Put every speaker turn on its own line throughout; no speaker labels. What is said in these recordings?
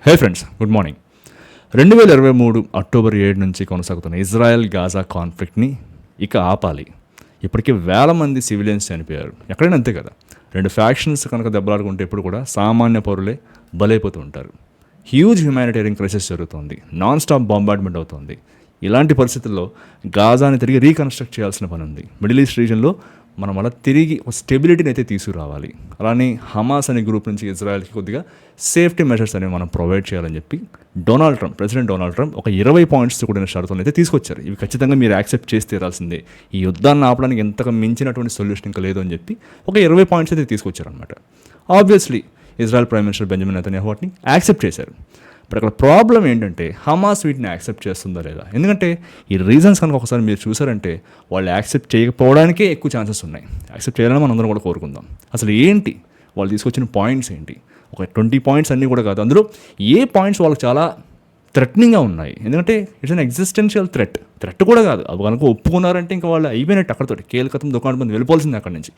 హే friends, good morning. 2023 October 7 నుంచి కొనసాగుతున్న Israel Gaza కాన్ఫ్లిక్ట్ని ఇక ఆపాలి. ఇప్పటికే వేల మంది సివిలియన్స్ చనిపోయారు. ఎక్కడైనా అంతే కదా, రెండు ఫ్యాక్షన్స్ కనుక దెబ్బలాడుకుంటే ఎప్పుడు కూడా సామాన్య పౌరులే బలైపోతూ ఉంటారు. హ్యూజ్ హ్యుమానిటేరియన్ క్రైసిస్ జరుగుతుంది, నాన్ స్టాప్ బాంబార్డ్మెంట్ అవుతుంది. ఇలాంటి పరిస్థితుల్లో గాజాని తిరిగి రీకన్స్ట్రక్ట్ చేయాల్సిన పని ఉంది. మిడిల్ ఈస్ట్ రీజన్లో మనం అలా తిరిగి ఒక స్టెబిలిటీని అయితే తీసుకురావాలి. అలానే హమాస్ అనే గ్రూప్ నుంచి ఇజ్రాయెల్కి కొద్దిగా సేఫ్టీ మెజర్స్ అనేవి మనం ప్రొవైడ్ చేయాలని చెప్పి ప్రెసిడెంట్ డొనాల్డ్ ట్రంప్ ఒక 20 పాయింట్స్ కూడిన షరతులను అయితే తీసుకొచ్చారు. ఇవి ఖచ్చితంగా మీరు యాక్సెప్ట్ చేసి తీరాల్సిందే, ఈ యుద్ధాన్ని ఆపడానికి ఎంతగా మించినటువంటి సొల్యూషన్ ఇంకా లేదు అని చెప్పి ఒక 20 పాయింట్స్ అయితే తీసుకొచ్చారనమాట. Obviously Israel prime minister Benjamin Netanyahu వాటిని యాక్సెప్ట్ చేశారు. బట్ అక్కడ ప్రాబ్లం ఏంటంటే హమాస్ వీటిని యాక్సెప్ట్ చేస్తుందా లేదా. ఎందుకంటే ఈ రీజన్స్ కనుక ఒకసారి మీరు చూసారంటే వాళ్ళు యాక్సెప్ట్ చేయకపోవడానికే ఎక్కువ ఛాన్సెస్ ఉన్నాయి. యాక్సెప్ట్ చేయాలని మనం అందరం కూడా కోరుకుందాం. అసలు ఏంటి వాళ్ళు తీసుకొచ్చిన పాయింట్స్ ఏంటి? ఒక 20 పాయింట్స్ అన్నీ కూడా కాదు, అందులో ఏ పాయింట్స్ వాళ్ళకి చాలా థ్రెటనింగ్గా ఉన్నాయి. ఎందుకంటే ఇట్స్ అన్ ఎగ్జిస్టెన్షియల్ థ్రెట్ కూడా కాదు. అవి కనుక ఒప్పుకున్నారంటే ఇంకా వాళ్ళు అయిపోయినట్టు, అక్కడతోటి కేలకతం దుకాణం మంది వెళ్ళిపోవాల్సింది అక్కడి నుంచి.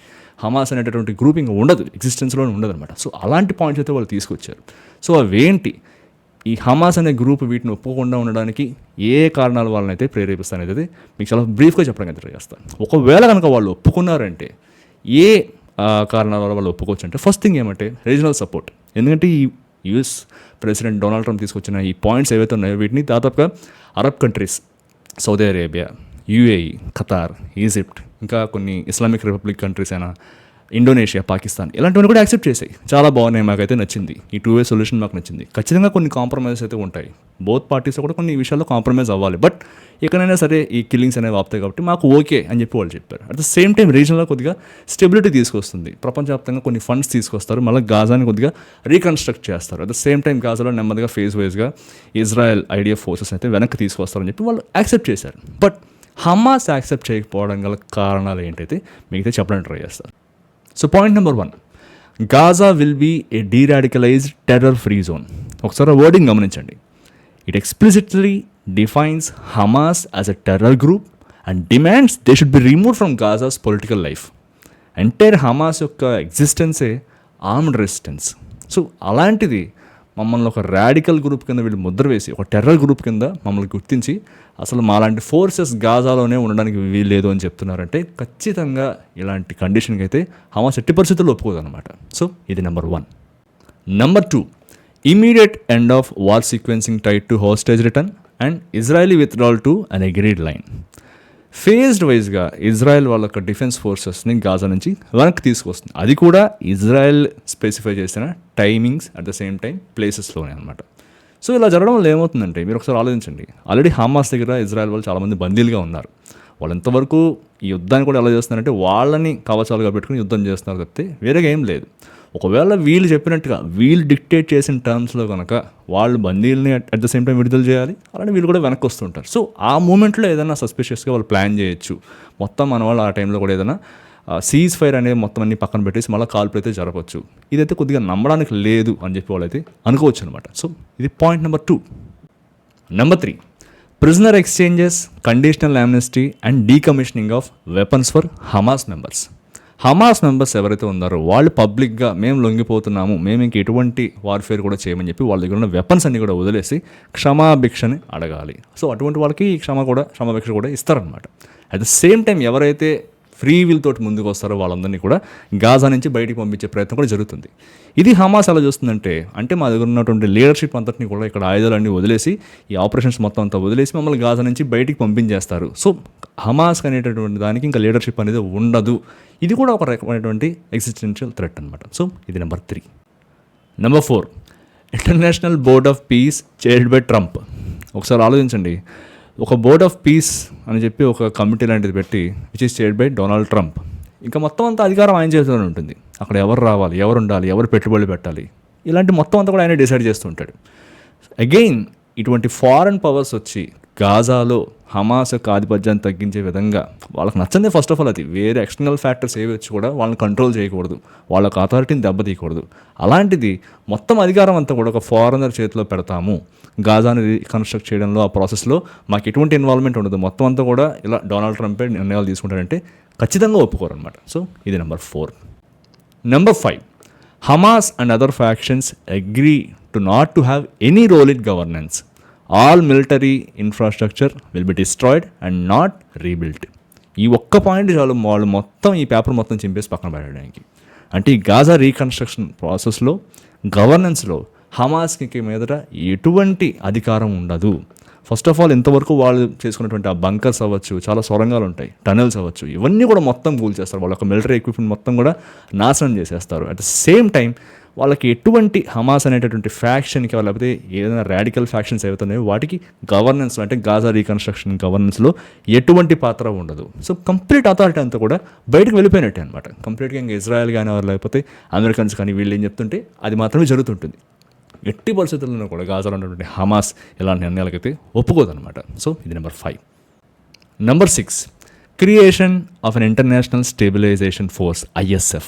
హమాస్ అనేటటువంటి గ్రూప్ ఇంకా ఉండదు, ఎగ్జిస్టెన్స్లోనే ఉండదు అనమాట. సో అలాంటి పాయింట్స్ అయితే వాళ్ళు తీసుకొచ్చారు. సో అవేంటి, ఈ హమాస్ అనే గ్రూప్ వీటిని ఒప్పుకోకుండా ఉండడానికి ఏ కారణాలు వాళ్ళని అయితే ప్రేరేపిస్తానైతే మీకు చాలా బ్రీఫ్గా చెప్పడానికి అయితే ట్రై చేస్తాను. ఒకవేళ కనుక వాళ్ళు ఒప్పుకున్నారంటే ఏ కారణాల వల్ల వాళ్ళు ఒప్పుకోవచ్చు అంటే, ఫస్ట్ థింగ్ ఏమంటే రీజనల్ సపోర్ట్. ఎందుకంటే ఈ యుఎస్ ప్రెసిడెంట్ డొనాల్డ్ ట్రంప్ తీసుకొచ్చిన ఈ పాయింట్స్ ఏవైతే ఉన్నాయో వీటిని దాదాపుగా Arab countries, Saudi Arabia, UAE, Qatar, Egypt, ఇంకా కొన్ని ఇస్లామిక్ రిపబ్లిక్ కంట్రీస్ అయినా ఇండోనేషియా, పాకిస్తాన్, ఇలాంటివన్నీ కూడా యాక్సెప్ట్ చేసాయి. చాలా బాగున్నాయి, మాకైతే నచ్చింది. ఈ 2-వే సొల్యూషన్ మాకు నచ్చింది. ఖచ్చితంగా కొన్ని కాంప్రమైజెస్ అయితే ఉంటాయి, బోత్ పార్టీస్ కూడా కొన్ని విషయాల్లో కాంప్రమైజ్ అవ్వాలి. బట్ ఎక్కడైనా సరే ఈ కిల్లింగ్స్ అనేవి ఆపుతాయి కాబట్టి మాకు ఓకే అని చెప్పి వాళ్ళు చెప్పారు. అట్ ద సేమ్ టైం రీజన్లో కొద్దిగా స్టెబిలిటీ తీసుకొస్తుంది. ప్రపంచవ్యాప్తంగా కొన్ని ఫండ్స్ తీసుకొస్తారు, మళ్ళీ గాజాని కొద్దిగా రీకన్స్ట్రక్ట్ చేస్తారు. అట్ ద సేమ్ టైం గాజాలో నెమ్మదిగా ఫేజ్ వైజ్గా ఇజ్రాయెల్ ఐడిఎఫ్ ఫోర్సెస్ అయితే వెనక్కి తీసుకొస్తారని చెప్పి వాళ్ళు యాక్సెప్ట్ చేశారు. బట్ హమాస్ యాక్సెప్ట్ చేయకపోవడం గల కారణాలు ఏంటైతే మీకైతే చెప్పడానికి ట్రై చేస్తారు. So point number 1, Gaza will be a deradicalized terror free zone. ఒకసారి వర్డింగ్ గమనించండి. It explicitly defines Hamas as a terror group and demands they should be remove from Gaza's political life. Entire Hamas యొక్క ఎగ్జిస్టెన్సే armed resistance. So అలాంటిది మమ్మల్ని ఒక radical group కింద వీళ్ళు ముద్ర వేసి ఒక టెర్రర్ గ్రూప్ కింద మమ్మల్ని గుర్తించి అసలు మాలాంటి ఫోర్సెస్ గాజాలోనే ఉండడానికి వీల్లేదు అని చెప్తున్నారంటే ఖచ్చితంగా ఇలాంటి కండిషన్కి అయితే హమాస్ ఎట్టి పరిస్థితుల్లో ఒప్పుకోదు అనమాట. సో ఇది number 1. Number 2, immediate end of war sequencing tied to hostage return and Israeli withdrawal to an agreed line. Phased వైజ్గా ఇజ్రాయెల్ వాళ్ళ యొక్క డిఫెన్స్ ఫోర్సెస్ని గాజా నుంచి వెనక్కి తీసుకొస్తుంది. అది కూడా ఇజ్రాయెల్ స్పెసిఫై చేసిన timings at the same time ప్లేసెస్లోనే అనమాట. సో ఇలా జరగడం వల్ల ఏమవుతుందంటే మీరు ఒకసారి ఆలోచించండి. ఆల్రెడీ హమాస్ దగ్గర ఇజ్రాయెల్ వాళ్ళు చాలామంది బందీలుగా ఉన్నారు. వాళ్ళు ఎంతవరకు ఈ యుద్ధాన్ని కూడా ఎలా చేస్తున్నారంటే వాళ్ళని కవచాలుగా పెట్టుకుని యుద్ధం చేస్తున్నారు తప్పితే వేరేగా ఏం లేదు. ఒకవేళ వీళ్ళు చెప్పినట్టుగా వీళ్ళు డిక్టేట్ చేసిన టర్మ్స్లో కనుక వాళ్ళు బందీలని అట్ ద సేమ్ టైం విడుదల చేయాలి, అలానే వీళ్ళు కూడా వెనక్కి వస్తుంటారు. సో ఆ మూమెంట్లో ఏదైనా సస్పిషియస్గా వాళ్ళు ప్లాన్ చేయొచ్చు. మొత్తం మన వాళ్ళు ఆ టైంలో కూడా ఏదైనా సీజ్ ఫైర్ అనేది మొత్తం అన్ని పక్కన పెట్టేసి మళ్ళీ కాల్పులు అయితే జరగవచ్చు. ఇదైతే కొద్దిగా నమ్మడానికి లేదు అని చెప్పి వాళ్ళైతే అనుకోవచ్చు అనమాట. సో ఇది point number 2. Number 3, prisoner exchanges, conditional amnesty and decommissioning of weapons for Hamas members. Hamas members ఎవరైతే ఉన్నారో వాళ్ళు పబ్లిక్గా మేము లొంగిపోతున్నాము, మేము ఇంక ఎటువంటి వార్ఫేర్ కూడా చేయమని చెప్పి వాళ్ళ దగ్గర ఉన్న వెపన్స్ అన్ని కూడా వదిలేసి క్షమాభిక్షని అడగాలి. సో అటువంటి వాళ్ళకి క్షమాభిక్ష కూడా ఇస్తారనమాట. అట్ ద సేమ్ టైం ఎవరైతే ఫ్రీ విల్ తోటి ముందుకు వస్తారో వాళ్ళందరినీ కూడా గాజా నుంచి బయటికి పంపించే ప్రయత్నం కూడా జరుగుతుంది. ఇది హమాస్ ఎలా చూస్తుందంటే, అంటే మా దగ్గర ఉన్నటువంటి లీడర్షిప్ అంతటిని కూడా ఇక్కడ ఆయుధాలన్నీ వదిలేసి ఈ ఆపరేషన్స్ మొత్తం అంతా వదిలేసి మమ్మల్ని గాజా నుంచి బయటికి పంపించేస్తారు. సో హమాస్ అనేటటువంటి దానికి ఇంకా లీడర్షిప్ అనేది ఉండదు. ఇది కూడా ఒక రకమైనటువంటి ఎగ్జిస్టెన్షియల్ థ్రెట్ అనమాట. సో ఇది number 3. Number 4, international board of piece chaired by Trump. ఒకసారి ఆలోచించండి. ఒక బోర్డ్ ఆఫ్ పీస్ అని చెప్పి ఒక కమిటీ లాంటిది పెట్టి which is chaired by Donald Trump. ఇంకా మొత్తం అంతా అధికారం ఆయన చేస్తూనే ఉంటుంది. అక్కడ ఎవరు రావాలి, ఎవరు ఉండాలి, ఎవరు పెట్టుబడులు పెట్టాలి, ఇలాంటి మొత్తం అంతా కూడా ఆయన డిసైడ్ చేస్తూ ఉంటాడు. అగైన్ ఇటువంటి ఫారెన్ పవర్స్ వచ్చి గాజాలో హమాస్ యొక్క ఆధిపత్యాన్ని తగ్గించే విధంగా వాళ్ళకి నచ్చందే ఫస్ట్ ఆఫ్ ఆల్ అది. వేరే ఎక్స్టర్నల్ ఫ్యాక్టర్స్ ఏవి వచ్చి కూడా వాళ్ళని కంట్రోల్ చేయకూడదు, వాళ్ళ అథారిటీని దెబ్బతీయకూడదు. అలాంటిది మొత్తం అధికారం అంతా కూడా ఒక ఫారెనర్ చేతిలో పెడతాము, గాజాని రీకన్స్ట్రక్ట్ చేయడంలో ఆ ప్రాసెస్లో మాకు ఎటువంటి ఇన్వాల్వ్మెంట్ ఉండదు, మొత్తం అంతా కూడా ఇలా డొనాల్డ్ ట్రంపే నిర్ణయాలు తీసుకుంటారంటే ఖచ్చితంగా ఒప్పుకోరు అనమాట. సో ఇది number 4. Number 5, Hamas and other factions agree to not to have any role in governance. All military infrastructure will be destroyed and not rebuilt. ఈ ఒక్క పాయింట్ చాలు వాళ్ళు మొత్తం ఈ పేపర్ మొత్తం చింపేసి పక్కన పెట్టడానికి. అంటే ఈ గాజా రీకన్స్ట్రక్షన్ ప్రాసెస్లో గవర్నెన్స్లో హమాస్కి మీదట ఎటువంటి అధికారం ఉండదు. ఫస్ట్ ఆఫ్ ఆల్ ఇంతవరకు వాళ్ళు చేసుకున్నటువంటి ఆ బంకర్స్ అవ్వచ్చు, చాలా సొరంగాలు ఉంటాయి, టనల్స్ అవ్వచ్చు, ఇవన్నీ కూడా మొత్తం కూల్చేస్తారు. వాళ్ళ మిలిటరీ ఎక్విప్మెంట్ మొత్తం కూడా నాశనం చేసేస్తారు. అట్ ద సేమ్ టైం వాళ్ళకి ఎటువంటి హమాస్ అనేటటువంటి ఫ్యాక్షన్కి లేకపోతే ఏదైనా రాడికల్ ఫ్యాక్షన్స్ ఏవైతున్నాయో వాటికి గవర్నెన్స్ అంటే గాజా రీకన్స్ట్రక్షన్ గవర్నెన్స్లో ఎటువంటి పాత్ర ఉండదు. సో కంప్లీట్ అథారిటీ అంతా కూడా బయటకు వెళ్ళిపోయినట్టే అనమాట. కంప్లీట్గా ఇంకా ఇజ్రాయెల్ కానీ లేకపోతే అమెరికన్స్ కానీ వీళ్ళు ఏం చెప్తుంటే అది మాత్రమే జరుగుతుంటుంది. ఎట్టి పరిస్థితుల్లో కూడా గాజాలో ఉన్నటువంటి హమాస్ ఇలాంటి నిర్ణయాలకైతే ఒప్పుకోదన్నమాట. సో ఇది number 5. Number 6, creation of an international stabilization force ISF.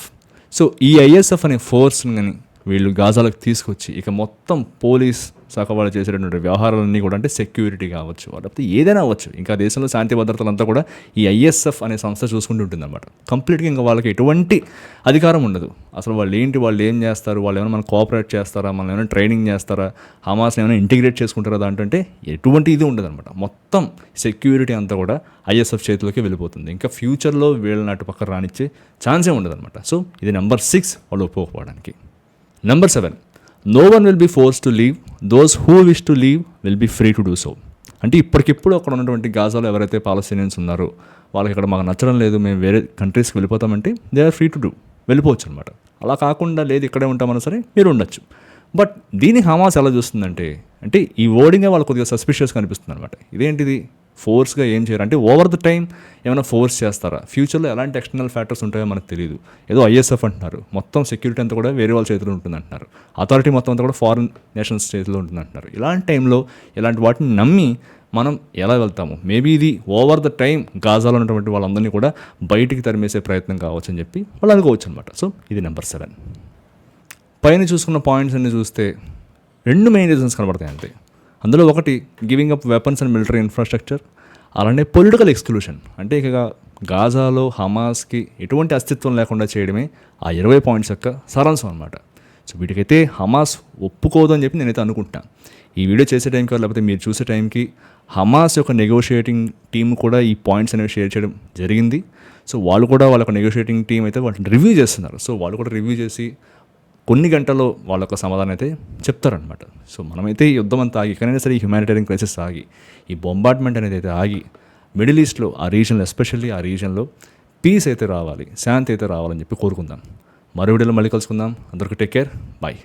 So ఈ ISF అనే ఫోర్స్ని కానీ వీళ్ళు గాజాలకు తీసుకొచ్చి ఇక మొత్తం పోలీస్ శాఖ వాళ్ళు చేసేటటువంటి వ్యవహారాలన్నీ కూడా అంటే సెక్యూరిటీ కావచ్చు లేకపోతే ఏదైనా అవ్వచ్చు, ఇంకా దేశంలో శాంతి భద్రతలంతా కూడా ఈ ISF అనే సంస్థ చూసుకుంటూ ఉంటుంది అనమాట. కంప్లీట్గా ఇంకా వాళ్ళకి ఎటువంటి అధికారం ఉండదు. అసలు వాళ్ళు ఏంటి, వాళ్ళు ఏం చేస్తారు, వాళ్ళు ఏమైనా మనం కోఆపరేట్ చేస్తారా, మనం ఏమైనా ట్రైనింగ్ చేస్తారా, హమాస్ని ఏమైనా ఇంటిగ్రేట్ చేసుకుంటారా దాంట్లో ఎటువంటి ఇది ఉండదు అనమాట. మొత్తం సెక్యూరిటీ అంతా కూడా ISF చేతిలోకి వెళ్ళిపోతుంది. ఇంకా ఫ్యూచర్లో వీళ్ళని అటు పక్కన రానిచ్చే ఛాన్సే ఉండదు అనమాట. సో ఇది నెంబర్ 6 వాళ్ళు ఒప్పుకోకపోవడానికి. Number 7, no one will be forced to leave. Those who wish to leave will be free to do so. అంటే ఇప్పటికిప్పుడు అక్కడ ఉన్నటువంటి గాజాలో ఎవరైతే పాలస్తీనియన్స్ ఉన్నారో వాళ్ళకి ఇక్కడ మాకు నచ్చడం లేదు, మేము వేరే కంట్రీస్కి వెళ్ళిపోతామంటే they are free to do, వెళ్ళిపోవచ్చు అనమాట. అలా కాకుండా లేదు ఇక్కడే ఉంటామన్నా సరే మీరు ఉండొచ్చు. బట్ దీన్ని హమాస్ ఎలా చూస్తుందంటే అంటే ఈ వర్డింగే వాళ్ళు కొద్దిగా సస్పిషియస్గా అనిపిస్తుంది అనమాట. ఇదేంటిది ఫోర్స్గా ఏం చేయరు అంటే ఓవర్ ద టైం ఏమైనా ఫోర్స్ చేస్తారా, ఫ్యూచర్లో ఎలాంటి ఎక్స్టర్నల్ ఫ్యాక్టర్స్ ఉంటాయో మనకు తెలియదు. ఏదో ISF అంటున్నారు, మొత్తం సెక్యూరిటీ అంతా కూడా వేరే వాళ్ళ చేతిలో ఉంటుంది అంటున్నారు, అథారిటీ మొత్తం అంతా కూడా ఫారిన్ నేషన్స్ చేతిలో ఉంటుంది అంటున్నారు. ఇలాంటి టైంలో ఇలాంటి వాటిని నమ్మి మనం ఎలా వెళ్తాము? మేబీ ఇది ఓవర్ ద టైం గాజాలో ఉన్నటువంటి వాళ్ళందరినీ కూడా బయటికి తరిమేసే ప్రయత్నం కావచ్చు అని చెప్పి వాళ్ళు అనుకోవచ్చు అనమాట. సో ఇది నెంబర్ 7. పైన చూసుకున్న పాయింట్స్ అన్ని చూస్తే 2 మెయిన్ రీజన్స్ కనబడతాయి అంతే. అందులో ఒకటి giving up weapons and military infrastructure, అలానే పొలిటికల్ ఎక్స్క్లూషన్ అంటే ఇక గాజాలో హమాస్కి ఎటువంటి అస్తిత్వం లేకుండా చేయడమే ఆ 20 పాయింట్స్ యొక్క సారాంశం అనమాట. సో వీటికైతే హమాస్ ఒప్పుకోదు అని చెప్పి నేనైతే అనుకుంటున్నాను. ఈ వీడియో చేసే టైంకి లేకపోతే మీరు చూసే టైంకి హమాస్ యొక్క నెగోషియేటింగ్ టీం కూడా ఈ పాయింట్స్ అనేవి షేర్ చేయడం జరిగింది. సో వాళ్ళు కూడా వాళ్ళ యొక్క నెగోషియేటింగ్ టీం అయితే వాటిని రివ్యూ చేస్తున్నారు. సో వాళ్ళు కూడా రివ్యూ చేసి కొన్ని గంటల్లో వాళ్ళ యొక్క సమాధానం అయితే చెప్తారనమాట. సో మనమైతే ఈ యుద్ధం అంతా ఆగి ఎక్కడైనా సరే ఈ హ్యుమానిటేరియన్ క్రైసిస్ ఆగి ఈ బొంబార్డ్మెంట్ అనేది అయితే ఆగి మిడిల్ ఈస్ట్లో ఆ రీజన్లో ఎస్పెషల్లీ ఆ రీజన్లో పీస్ అయితే రావాలి, శాంతి అయితే రావాలని చెప్పి కోరుకుందాం. మరో వీడియోలో మళ్ళీ కలుసుకుందాం. అందరికీ టేక్ కేర్, బాయ్.